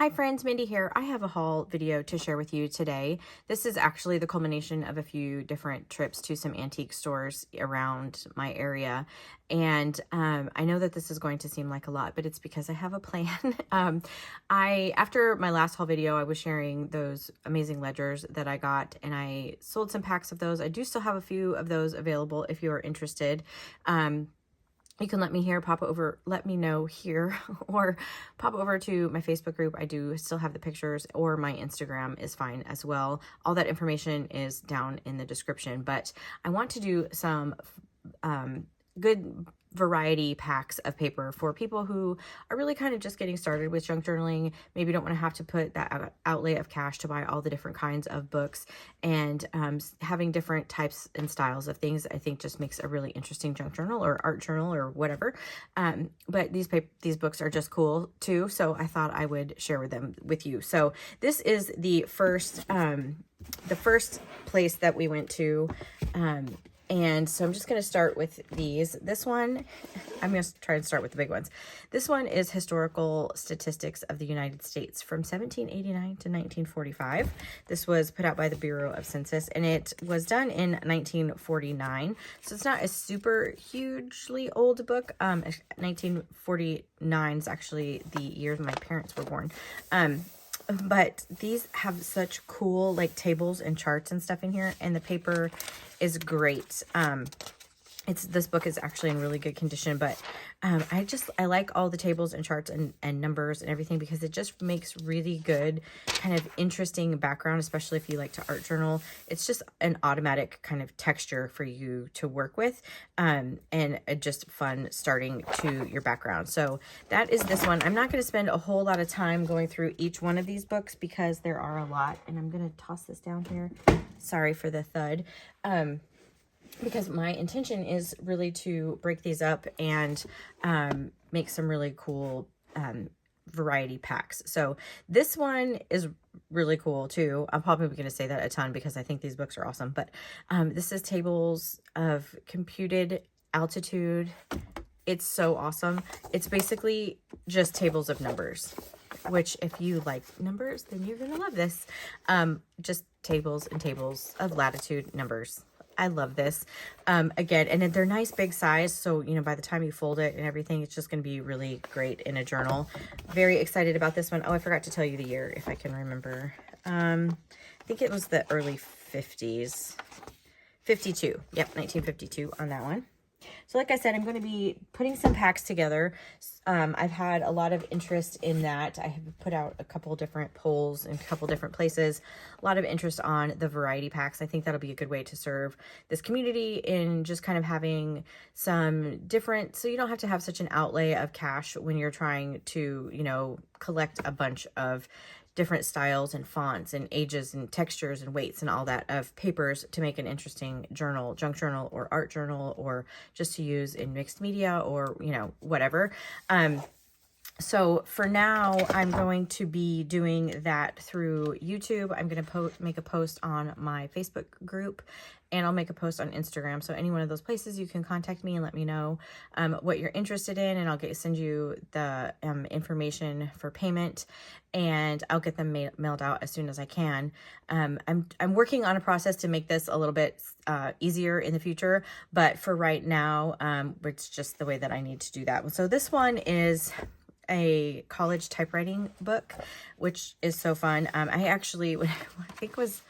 Hi friends, Mindy here. I have a haul video to share with you today. This is actually the culmination of a few different trips to some antique stores around my area. And I know that this is going to seem like a lot, but it's because I have a plan. After my last haul video, I was sharing those amazing ledgers that I got, and I sold some packs of those. I do still have a few of those available if you are interested. You can let me know here, or pop over to my Facebook group. I do still have the pictures, or my Instagram is fine as well. All that information is down in the description, but I want to do some good variety packs of paper for people who are really kind of just getting started with junk journaling. Maybe don't want to have to put that outlay of cash to buy all the different kinds of books, and having different types and styles of things, I think just makes a really interesting junk journal or art journal or whatever. But these books are just cool too, so I thought I would share them with you. So this is the first place that we went to. And so I'm just going to start with these. This one, I'm going to try and start with the big ones. This one is Historical Statistics of the United States from 1789 to 1945. This was put out by the Bureau of Census, and it was done in 1949. So it's not a super hugely old book. 1949 is actually the year my parents were born. But these have such cool like tables and charts and stuff in here, and the paper is great. This book is actually in really good condition, but I like all the tables and charts and numbers and everything, because it just makes really good kind of interesting background, especially if you like to art journal. It's just an automatic kind of texture for you to work with, and just fun starting to your background. So that is this one. I'm not going to spend a whole lot of time going through each one of these books because there are a lot, and I'm going to toss this down here. Sorry for the thud. Because my intention is really to break these up and make some really cool variety packs. So this one is really cool too. I'm probably going to say that a ton because I think these books are awesome. But this is Tables of Computed Altitude. It's so awesome. It's basically just tables of numbers, which if you like numbers, then you're going to love this. Just tables and tables of latitude numbers. I love this. Again, and they're nice big size, so you know by the time you fold it and everything, it's just going to be really great in a journal. Very excited about this one. Oh, I forgot to tell you the year if I can remember. I think it was the early 50s. 52. Yep, 1952 on that one. So like I said, I'm going to be putting some packs together. I've had a lot of interest in that. I have put out a couple different polls in a couple different places. A lot of interest on the variety packs. I think that'll be a good way to serve this community in just kind of having some different, so you don't have to have such an outlay of cash when you're trying to, you know, collect a bunch of different styles and fonts and ages and textures and weights and all that of papers to make an interesting journal, junk journal or art journal, or just to use in mixed media or, you know, whatever. So for now, I'm going to be doing that through YouTube. I'm going to make a post on my Facebook group, and I'll make a post on Instagram. So any one of those places, you can contact me and let me know what you're interested in, and I'll send you the information for payment, and I'll get them mailed out as soon as I can. I'm working on a process to make this a little bit easier in the future, but for right now, it's just the way that I need to do that. So this one is a college typewriting book, which is so fun. I actually, I think it was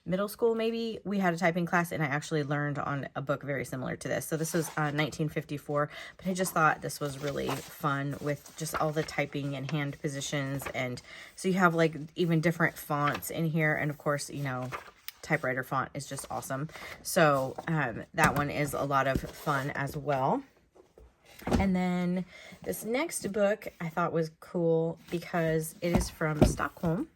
middle school maybe, we had a typing class, and I actually learned on a book very similar to this. So this was 1954, but I just thought this was really fun with just all the typing and hand positions. And so you have like even different fonts in here, and of course, you know, typewriter font is just awesome. So that one is a lot of fun as well. And then this next book I thought was cool because it is from Stockholm,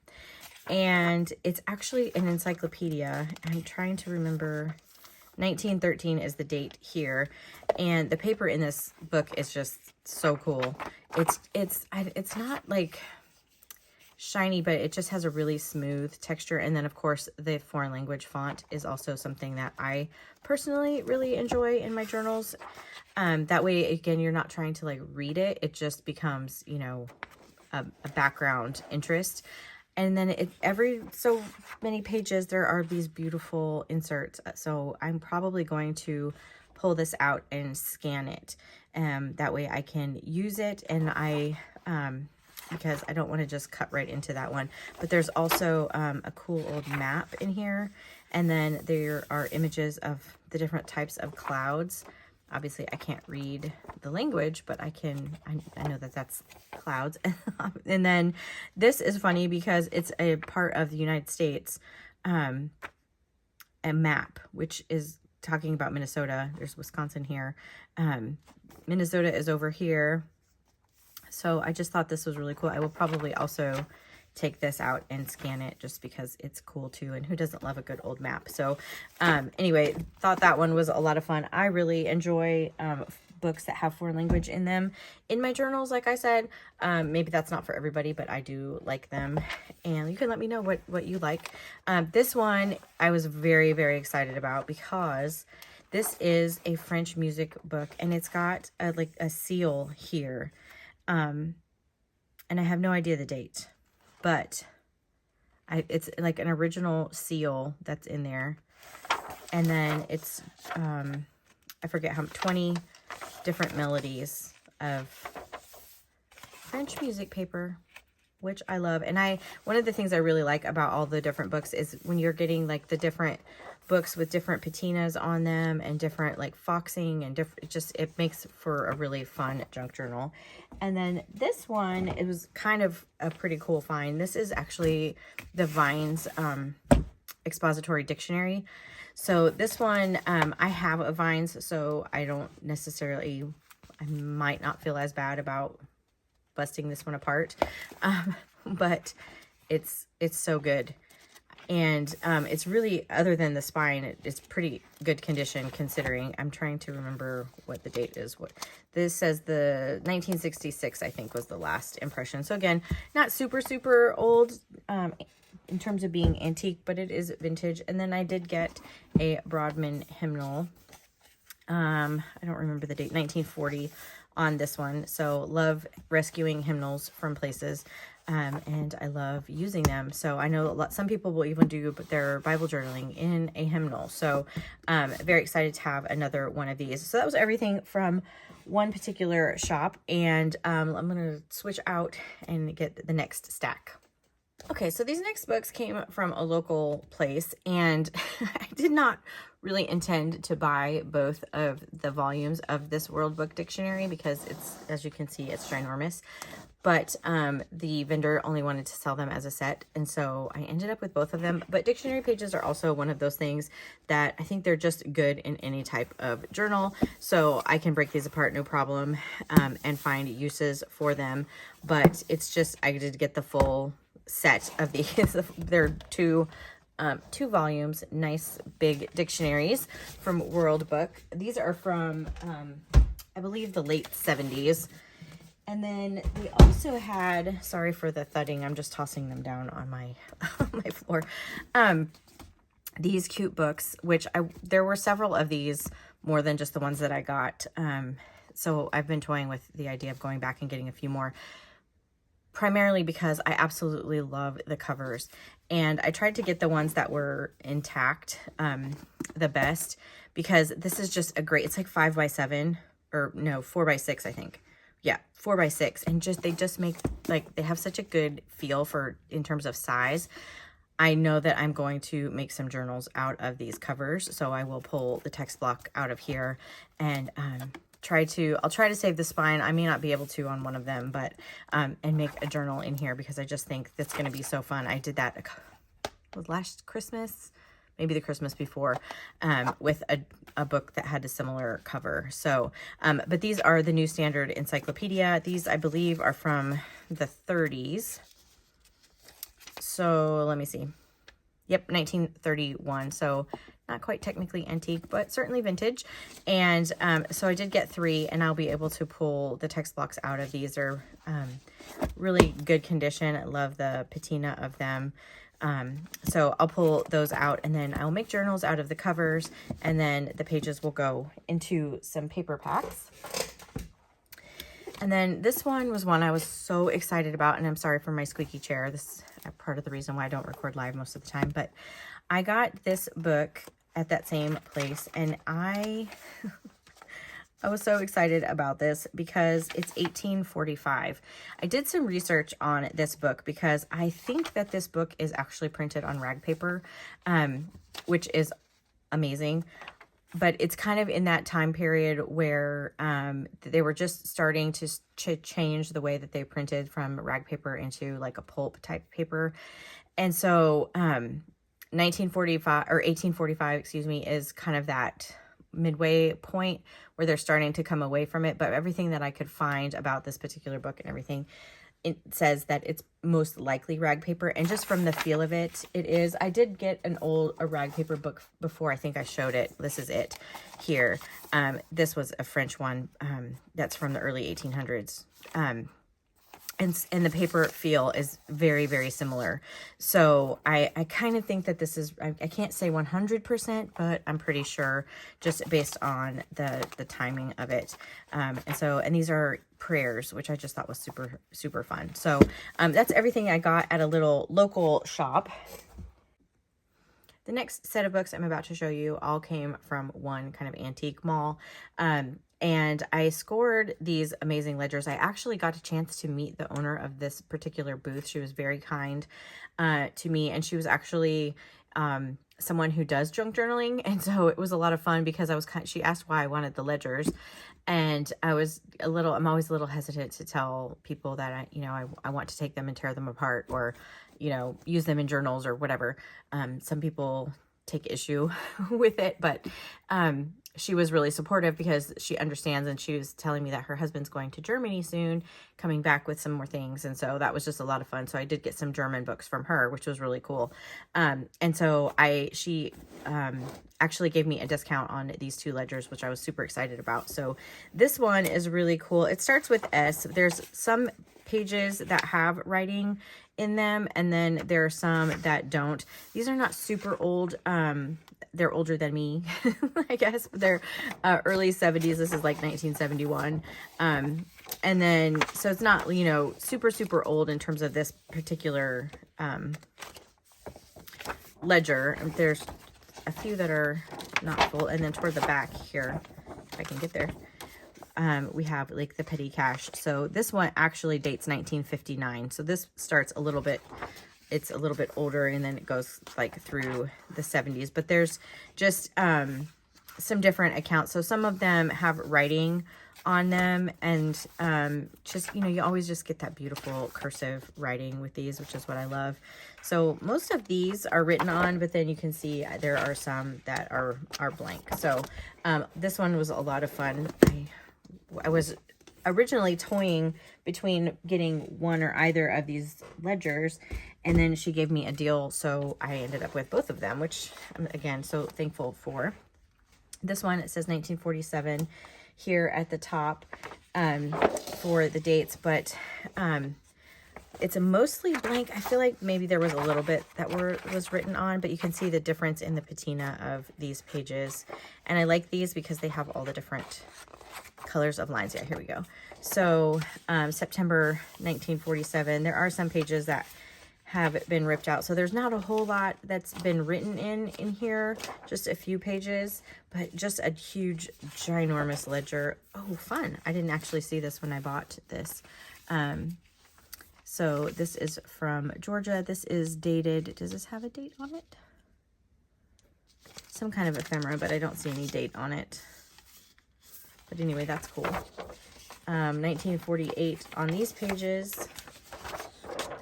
and it's actually an encyclopedia. I'm trying to remember, 1913 is the date here, and the paper in this book is just so cool. It's not like shiny, but it just has a really smooth texture. And then of course the foreign language font is also something that I personally really enjoy in my journals. That way, again, you're not trying to like read it. It just becomes, you know, a background interest. And then every so many pages, there are these beautiful inserts. So I'm probably going to pull this out and scan it. That way I can use it, and because I don't want to just cut right into that one. But there's also a cool old map in here. And then there are images of the different types of clouds. Obviously, I can't read the language, but I know that that's clouds. And then this is funny because it's a part of the United States, a map, which is talking about Minnesota. There's Wisconsin here. Minnesota is over here. So I just thought this was really cool. I will probably also take this out and scan it just because it's cool too, and who doesn't love a good old map. So anyway, thought that one was a lot of fun. I really enjoy books that have foreign language in them in my journals. Like I said, maybe that's not for everybody, but I do like them, and you can let me know what you like. This one I was very, very excited about because this is a French music book, and it's got like a seal here, and I have no idea the date. But it's like an original seal that's in there. And then it's, I forget how, 20 different melodies of French music paper, which I love. And one of the things I really like about all the different books is when you're getting like the different books with different patinas on them and different like foxing and different, it makes for a really fun junk journal. And then this one, it was kind of a pretty cool find. This is actually the Vines Expository Dictionary. So this one, I have a Vines, so I don't necessarily, I might not feel as bad about busting this one apart, but it's so good. And it's really, other than the spine, it's pretty good condition considering. I'm trying to remember what the date is. What this says, the 1966, I think, was the last impression. So again, not super, super old in terms of being antique, but it is vintage. And then I did get a Broadman hymnal. I don't remember the date, 1940 on this one. So love rescuing hymnals from places. And I love using them. So I know some people will even do their Bible journaling in a hymnal. So very excited to have another one of these. So that was everything from one particular shop. And I'm going to switch out and get the next stack. Okay, so these next books came from a local place, and I did not really intend to buy both of the volumes of this World Book Dictionary because it's, as you can see, it's ginormous. But the vendor only wanted to sell them as a set, and so I ended up with both of them. But dictionary pages are also one of those things that I think they're just good in any type of journal. So I can break these apart, no problem, and find uses for them. But it's just, I did get the full set of these. They're two volumes, nice big dictionaries from World Book. These are from, I believe, the late 70s. And then they also had, sorry for the thudding, I'm just tossing them down on my my floor. These cute books, which there were several of these, more than just the ones that I got. So I've been toying with the idea of going back and getting a few more, primarily because I absolutely love the covers. And I tried to get the ones that were intact the best, because this is just a great, it's like 5x7, or no, 4x6, I think. Yeah, 4x6, and they just make, like, they have such a good feel for, in terms of size. I know that I'm going to make some journals out of these covers, so I will pull the text block out of here and I'll try to save the spine. I may not be able to on one of them, but and make a journal in here, because I just think that's going to be so fun. I did that last Christmas, maybe the Christmas before, with a book that had a similar cover. So, but these are the New Standard Encyclopedia. These, I believe, are from the 30s. So let me see. Yep, 1931. So not quite technically antique, but certainly vintage. And so I did get 3, and I'll be able to pull the text blocks out of these. Are really good condition. I love the patina of them. So I'll pull those out, and then I'll make journals out of the covers, and then the pages will go into some paper packs. And then this one was one I was so excited about, and I'm sorry for my squeaky chair. This is part of the reason why I don't record live most of the time, but I got this book at that same place, and I was so excited about this because it's 1845. I did some research on this book because I think that this book is actually printed on rag paper, which is amazing. But it's kind of in that time period where they were just starting to change the way that they printed from rag paper into like a pulp type paper. And so 1945 or 1845, excuse me, is kind of that midway point where they're starting to come away from it. But everything that I could find about this particular book and everything, it says that it's most likely rag paper, and just from the feel of it, it is. I did get a rag paper book before. I think I showed it. This is it here. This was a French one that's from the early 1800s. And the paper feel is very, very similar. So I kind of think that this is, I can't say 100%, but I'm pretty sure just based on the timing of it. And these are prayers, which I just thought was super, super fun. So that's everything I got at a little local shop. The next set of books I'm about to show you all came from one kind of antique mall. And I scored these amazing ledgers. I actually got a chance to meet the owner of this particular booth. She was very kind to me, and she was actually someone who does junk journaling. And so it was a lot of fun because she asked why I wanted the ledgers. And I'm always a little hesitant to tell people that I want to take them and tear them apart, or, use them in journals or whatever. Some people take issue with it, but she was really supportive because she understands, and she was telling me that her husband's going to Germany soon, coming back with some more things. And so that was just a lot of fun. So I did get some German books from her, which was really cool. And so she actually gave me a discount on these two ledgers, which I was super excited about. So this one is really cool. It starts with S. There's some pages that have writing in them, and then there are some that don't. These are not super old. They're older than me, I guess. They're early 70s. This is like 1971. And then, so it's not, super, super old in terms of this particular ledger. There's a few that are not full. And then toward the back here, if I can get there, we have like the petty cash. So this one actually dates 1959. So this starts it's a little bit older, and then it goes like through the 70s. But there's just some different accounts. So some of them have writing on them, and just, you always just get that beautiful cursive writing with these, which is what I love. So most of these are written on, but then you can see there are some that are blank. So this one was a lot of fun. I was originally toying between getting one or either of these ledgers, and then she gave me a deal, so I ended up with both of them, which I'm, again, so thankful for. This one, it says 1947 here at the top for the dates, but it's a mostly blank. I feel like maybe there was a little bit that was written on, but you can see the difference in the patina of these pages. And I like these because they have all the different colors of lines. Yeah, here we go. So September 1947, there are some pages that have been ripped out. So there's not a whole lot that's been written in here, just a few pages, but just a huge, ginormous ledger. Oh, fun. I didn't actually see this when I bought this. So this is from Georgia. This is dated. Does this have a date on it? Some kind of ephemera, but I don't see any date on it. But anyway, that's cool. 1948 on these pages.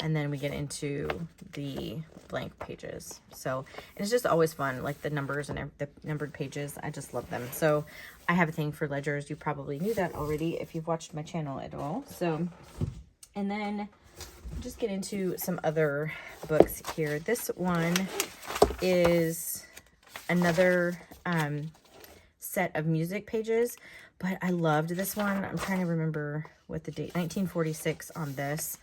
And then we get into the blank pages. So it's just always fun, like the numbers and the numbered pages. I just love them. So I have a thing for ledgers. You probably knew that already if you've watched my channel at all. So, and then just get into some other books here. This one is another set of music pages, but I loved this one. I'm trying to remember what the date, 1946 on this.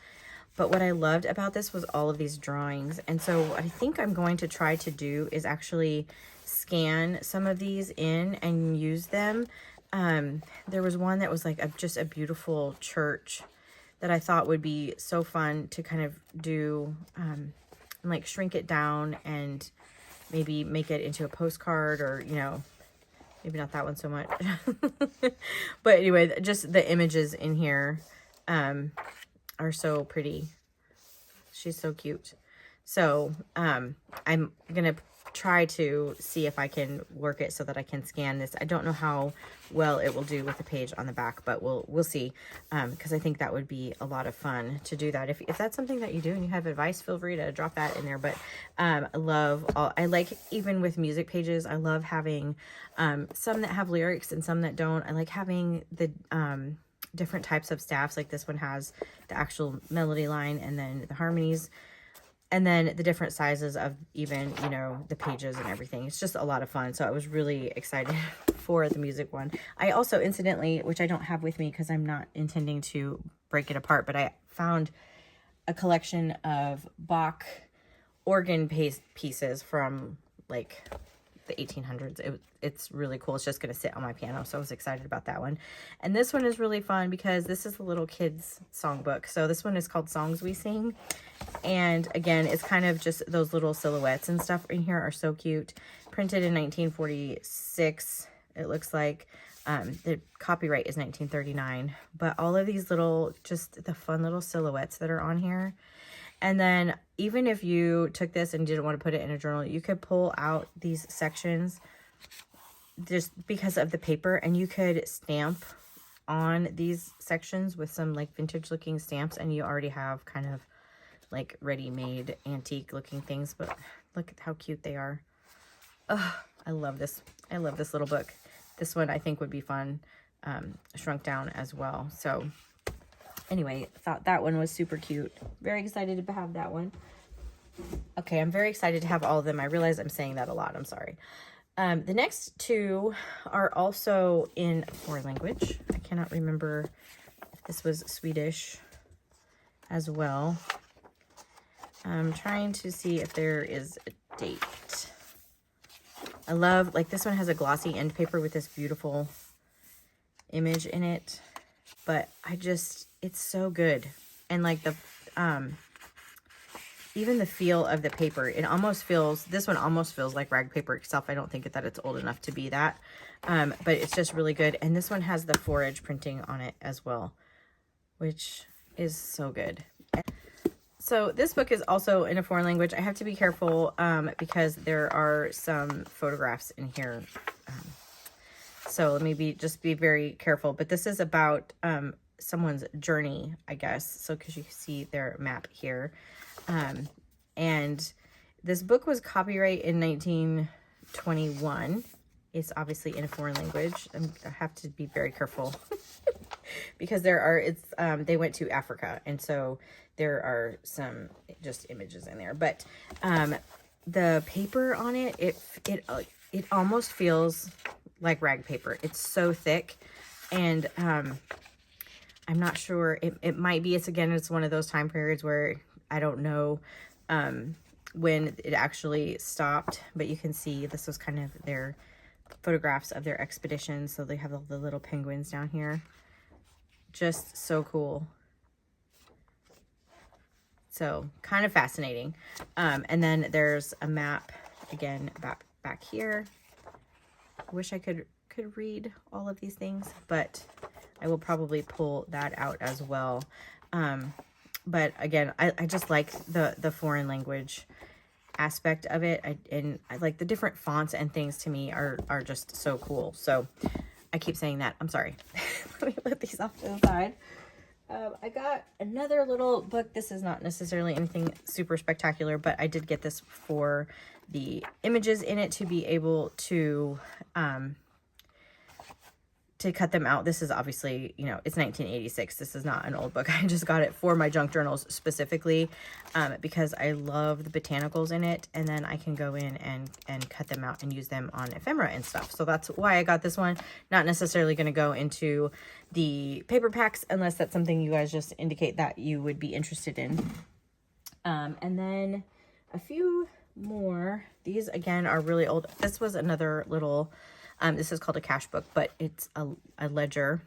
But what I loved about this was all of these drawings. And so what I think I'm going to try to do is actually scan some of these in and use them There was one that was like just a beautiful church that I thought would be so fun to kind of do, and like shrink it down and maybe make it into a postcard, or, you know, maybe not that one so much. But anyway, just the images in here are so pretty. She's so cute. So I'm gonna try to see if I can work it so that I can scan this. I don't know how well it will do with the page on the back, but we'll see, because I think that would be a lot of fun to do that. If that's something that you do and you have advice, feel free to drop that in there. But I like, even with music pages, I love having some that have lyrics and some that don't. I like having the different types of staffs. Like this one has the actual melody line and then the harmonies, and then the different sizes of even, you know, the pages and everything. It's just a lot of fun. So I was really excited for the music one. I also, incidentally, which I don't have with me because I'm not intending to break it apart, but I found a collection of Bach organ pieces from like the 1800s. It's really cool. It's just going to sit on my piano. So I was excited about that one. And this one is really fun because this is the little kids songbook. So this one is called Songs We Sing. And again, it's kind of just those little silhouettes and stuff in here are so cute. Printed in 1946, it looks like. The copyright is 1939. But all of these little, just the fun little silhouettes that are on here. And then even if you took this and didn't want to put it in a journal, you could pull out these sections just because of the paper, and you could stamp on these sections with some like vintage looking stamps, and you already have kind of like ready-made antique looking things. But look at how cute they are. Oh, I love this. I love this little book. This one I think would be fun, shrunk down as well. So anyway, thought that one was super cute. Very excited to have that one. Okay, I'm very excited to have all of them. I realize I'm saying that a lot. I'm sorry. The next two are also in foreign language. I cannot remember if this was Swedish as well. I'm trying to see if there is a date. I love, like, this one has a glossy end paper with this beautiful image in it. But it's so good. And like the, even the feel of the paper, it almost feels, this one almost feels like rag paper itself. I don't think that it's old enough to be that. But it's just really good. And this one has the forage printing on it as well, which is so good. So this book is also in a foreign language. I have to be careful because there are some photographs in here. So let me just be very careful. But this is about someone's journey, I guess. So because you see their map here. And this book was copyright in 1921. It's obviously in a foreign language. I have to be very careful because they went to Africa. And so there are some just images in there. But the paper on it, it almost feels like rag paper. It's so thick. And I'm not sure. It might be, it's one of those time periods where I don't know when it actually stopped, but you can see this was kind of their photographs of their expedition. So they have all the little penguins down here. Just so cool. So kind of fascinating. And then there's a map again back here. I wish I could read all of these things, but I will probably pull that out as well. But again, I just like the foreign language aspect of it. I like the different fonts and things to me are just so cool. So I keep saying that. I'm sorry. Let me put these off to the side. I got another little book. This is not necessarily anything super spectacular, but I did get this for the images in it to be able to cut them out. This is obviously, it's 1986. This is not an old book. I just got it for my junk journals specifically because I love the botanicals in it. And then I can go in and cut them out and use them on ephemera and stuff. So that's why I got this one. Not necessarily going to go into the paper packs unless that's something you guys just indicate that you would be interested in. And then a few more. These again are really old. This was another little This is called a cash book, but it's a ledger.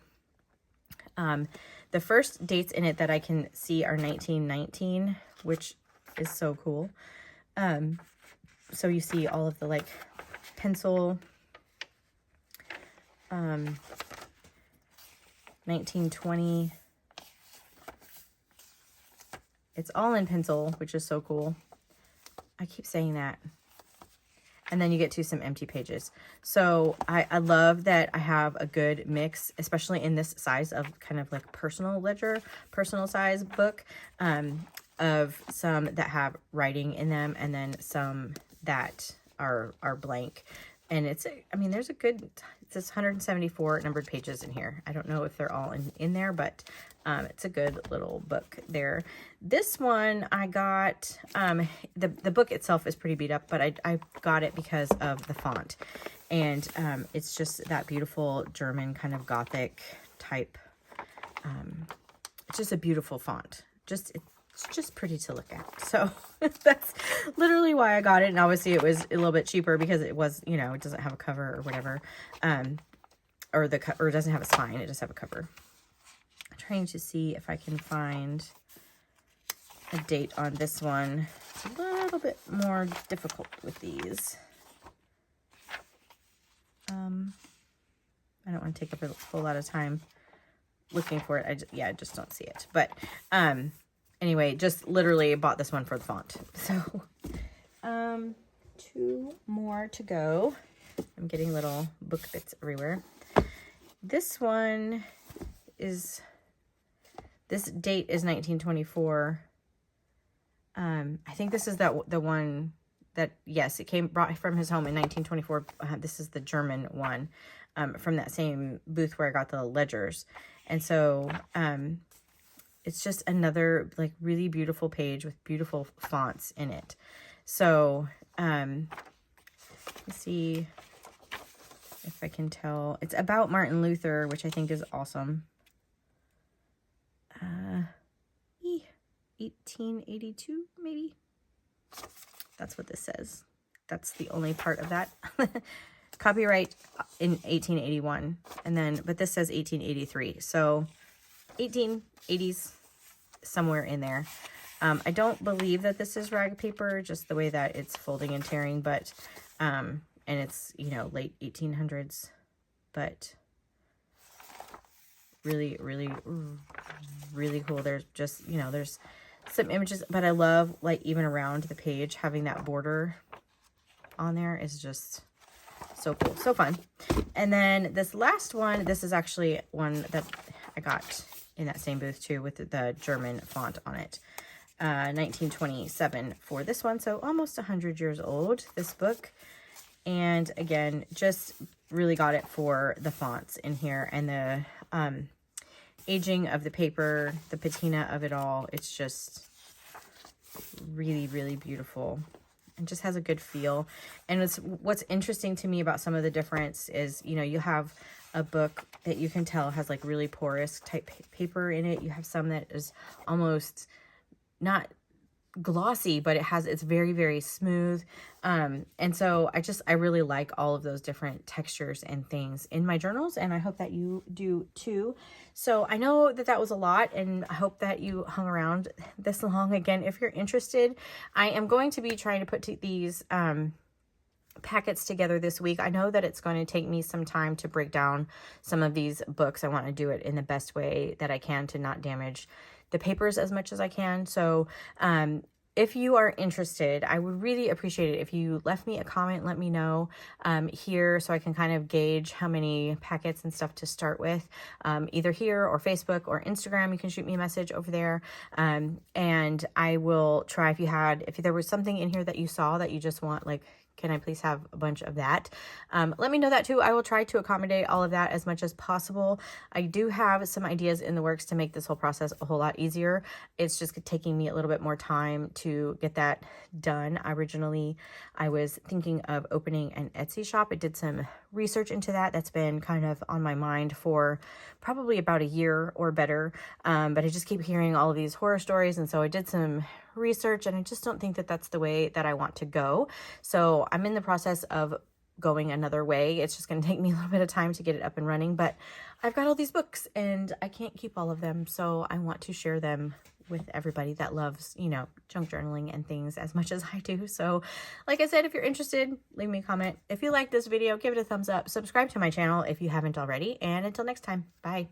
The first dates in it that I can see are 1919, which is so cool. So you see all of the like pencil, 1920. It's all in pencil, which is so cool. I keep saying that. And then you get to some empty pages. So I love that I have a good mix, especially in this size of kind of like personal ledger, personal size book, of some that have writing in them and then some that are blank. And it's, I mean, there's a good, it's 174 numbered pages in here. I don't know if they're all in there, but it's a good little book there. This one I got, the book itself is pretty beat up, but I got it because of the font. And it's just that beautiful German kind of Gothic type. It's just a beautiful font. It's just pretty to look at. So that's literally why I got it. And obviously it was a little bit cheaper because it was, you know, it doesn't have a cover or whatever. Or it doesn't have a spine. It just have a cover. I'm trying to see if I can find a date on this one. It's a little bit more difficult with these. I don't want to take up a whole lot of time looking for it. I just don't see it. But, anyway, just literally bought this one for the font. So, 2 more to go. I'm getting little book bits everywhere. This one is, this date is 1924. I think this is the one that, yes, it brought from his home in 1924. This is the German one, from that same booth where I got the ledgers. And so, it's just another like really beautiful page with beautiful fonts in it. So, let's see if I can tell. It's about Martin Luther, which I think is awesome. 1882, maybe. That's what this says. That's the only part of that. Copyright in 1881. And then, but this says 1883. So 1880s, somewhere in there. I don't believe that this is rag paper, just the way that it's folding and tearing, but, and it's, you know, late 1800s, but really, really, really cool. There's just, you know, there's some images, but I love, like, even around the page, having that border on there is just so cool, so fun. And then this last one, this is actually one that I got in that same booth too, with the German font on it. 1927 for this one, so almost 100 years old, this book. And again, just really got it for the fonts in here and the aging of the paper, the patina of it all. It's just really, really beautiful and just has a good feel. And what's interesting to me about some of the difference is, you know, you have a book that you can tell has like really porous type paper in it. You have some that is almost not glossy, but it's very, very smooth. And so I really like all of those different textures and things in my journals, and I hope that you do too. So I know that was a lot, and I hope that you hung around this long. Again, if you're interested, I am going to be trying to put these packets together this week. I know that it's going to take me some time to break down some of these books. I want to do it in the best way that I can to not damage the papers as much as I can. So if you are interested, I would really appreciate it if you left me a comment, let me know here, so I can kind of gauge how many packets and stuff to start with, either here or Facebook or Instagram. You can shoot me a message over there, and I will try. If there was something in here that you saw that you just want, like, can I please have a bunch of that? Let me know that too. I will try to accommodate all of that as much as possible. I do have some ideas in the works to make this whole process a whole lot easier. It's just taking me a little bit more time to get that done. Originally, I was thinking of opening an Etsy shop. I did some research into that. That's been kind of on my mind for probably about a year or better. But I just keep hearing all of these horror stories. And so I did some research, and I just don't think that that's the way that I want to go. So I'm in the process of going another way. It's just going to take me a little bit of time to get it up and running, but I've got all these books and I can't keep all of them. So I want to share them with everybody that loves, you know, junk journaling and things as much as I do. So like I said, if you're interested, leave me a comment. If you like this video, give it a thumbs up, subscribe to my channel if you haven't already. And until next time, bye.